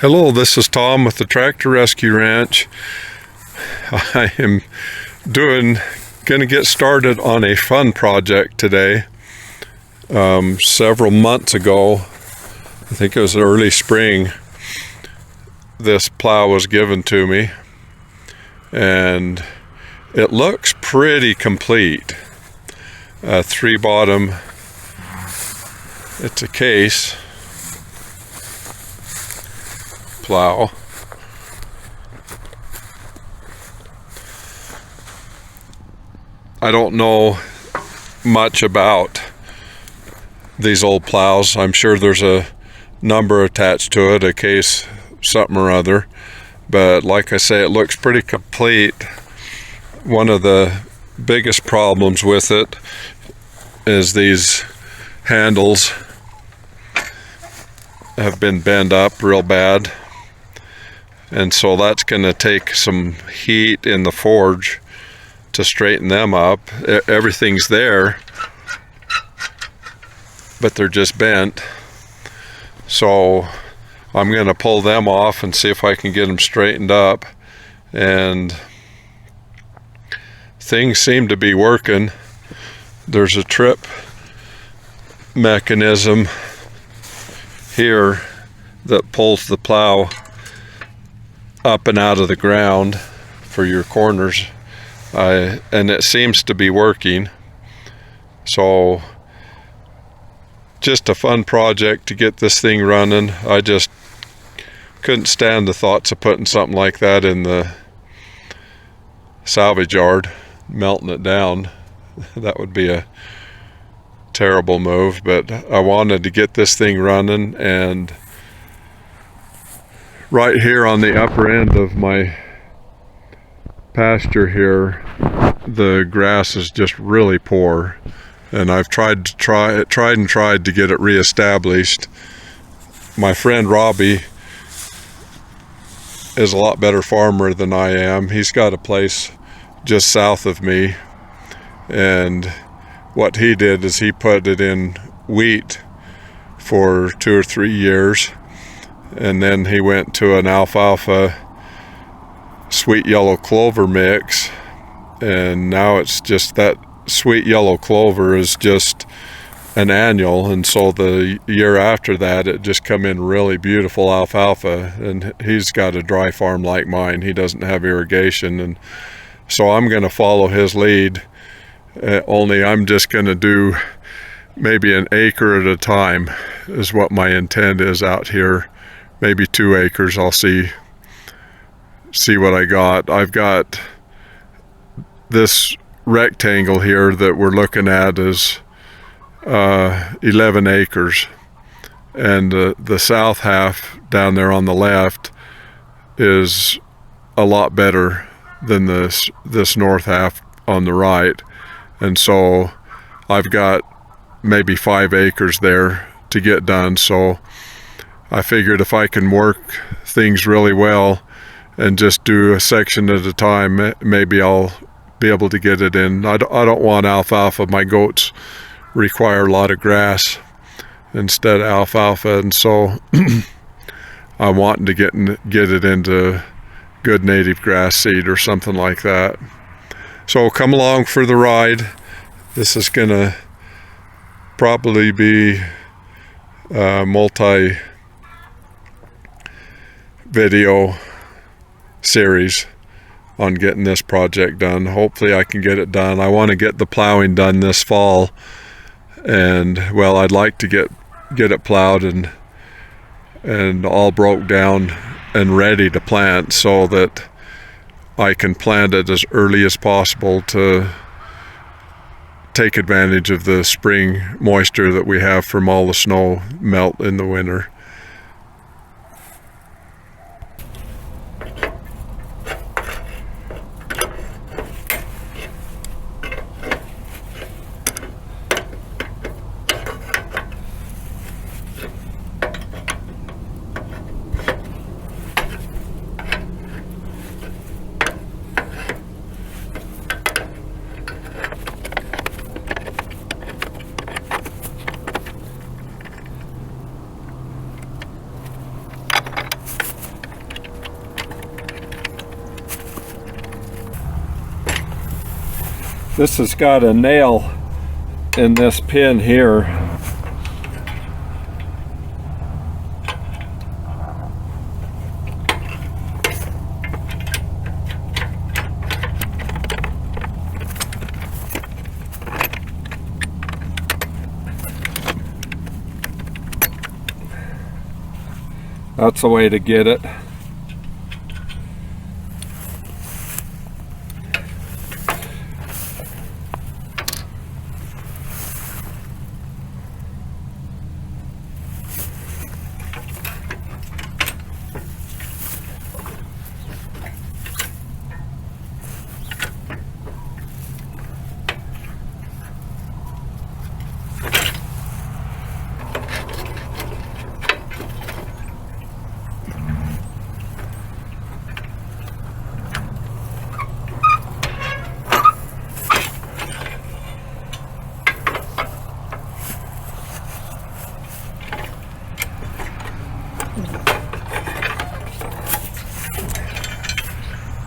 Hello, this is Tom with the Tractor Rescue Ranch. I am going to get started on a fun project today. Several months ago, I think it was early spring, this plow was given to me, and it looks pretty complete. 3-bottom, it's a case plow. I don't know much about these old plows. I'm sure there's a number attached to it, a case something or other, but like I say, it looks pretty complete. One of the biggest problems with it is these handles have been bent up real bad, and so that's going to take some heat in the forge to straighten them up. Everything's there, but they're just bent. So I'm going to pull them off and see if I can get them straightened up, and things seem to be working. There's a trip mechanism here that pulls the plow up and out of the ground for your corners, and it seems to be working. So just a fun project to get this thing running. I just couldn't stand the thoughts of putting something like that in the salvage yard, melting it down. That would be a terrible move, but I wanted to get this thing running. And right here on the upper end of my pasture here, the grass is just really poor, and I've tried to get it reestablished. My friend Robbie is a lot better farmer than I am. He's got a place just south of me, and what he did is he put it in wheat for 2 or 3 years, and then he went to an alfalfa sweet yellow clover mix, and now it's just that sweet yellow clover is just an annual, and so the year after that it just come in really beautiful alfalfa. And he's got a dry farm like mine. He doesn't have irrigation, and so I'm going to follow his lead. Only I'm just going to do maybe an acre at a time is what my intent is out here. Maybe 2 acres. I'll see what I got. I've got this rectangle here that we're looking at is 11 acres, and the south half down there on the left is a lot better than this north half on the right. And so I've got maybe 5 acres there to get done. So I figured if I can work things really well and just do a section at a time, maybe I'll be able to get it in. I don't want alfalfa. My goats require a lot of grass instead of alfalfa, and so I'm wanting to get it into good native grass seed or something like that. So come along for the ride. This is gonna probably be a multi-video series on getting this project done. Hopefully I can get it done. I want to get the plowing done this fall, and well, I'd like to get it plowed and all broke down and ready to plant, so that I can plant it as early as possible to take advantage of the spring moisture that we have from all the snow melt in the winter. This has got a nail in this pin here. That's the way to get it.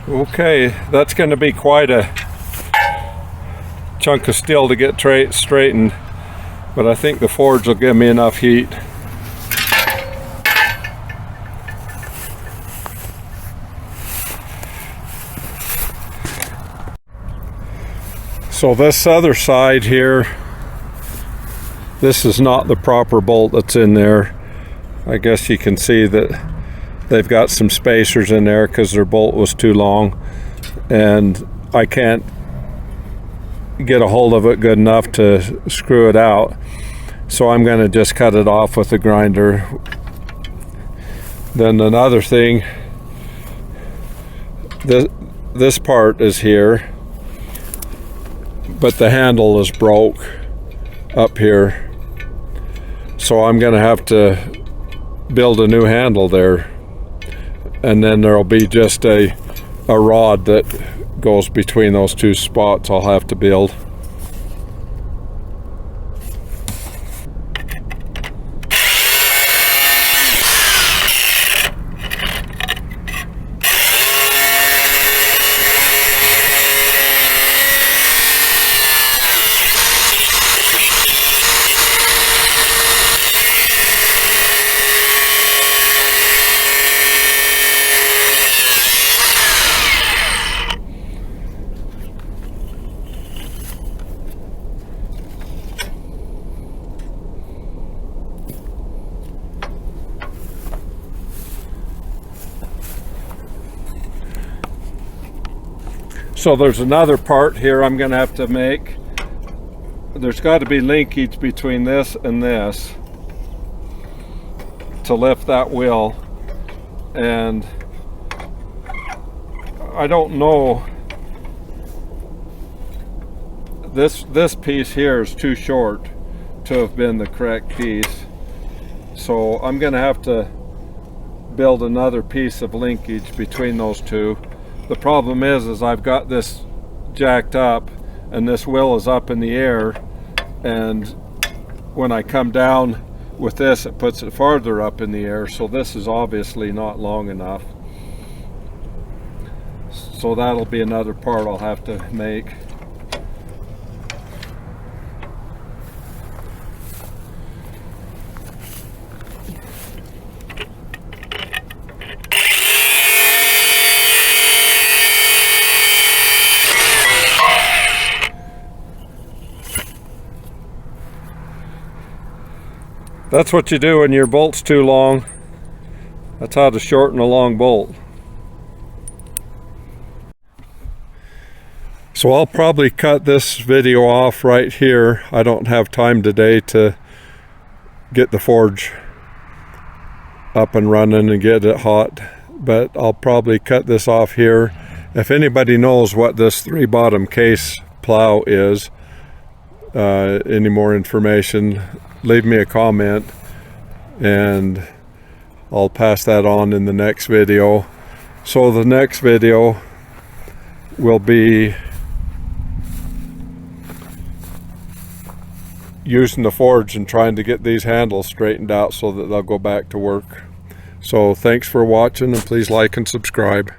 Okay, that's going to be quite a chunk of steel to get straightened, but I think the forge will give me enough heat. So this other side here, this is not the proper bolt that's in there. I guess you can see that they've got some spacers in there because their bolt was too long, and I can't get a hold of it good enough to screw it out. So I'm going to just cut it off with a grinder. Then another thing, this part is here, but the handle is broke up here. So I'm going to have to build a new handle there. And then there'll be just a rod that goes between those two spots I'll have to build. So there's another part here I'm going to have to make. There's got to be linkage between this and this to lift that wheel, and I don't know, this piece here is too short to have been the correct piece, so I'm going to have to build another piece of linkage between those two. The problem is I've got this jacked up and this wheel is up in the air, and when I come down with this it puts it farther up in the air, so this is obviously not long enough. So that'll be another part I'll have to make. That's what you do when your bolt's too long. That's how to shorten a long bolt. So I'll probably cut this video off right here. I don't have time today to get the forge up and running and get it hot, but I'll probably cut this off here. If anybody knows what this 3-bottom case plow is, any more information, leave me a comment and I'll pass that on in the next video. So the next video will be using the forge and trying to get these handles straightened out so that they'll go back to work. So thanks for watching, and please like and subscribe.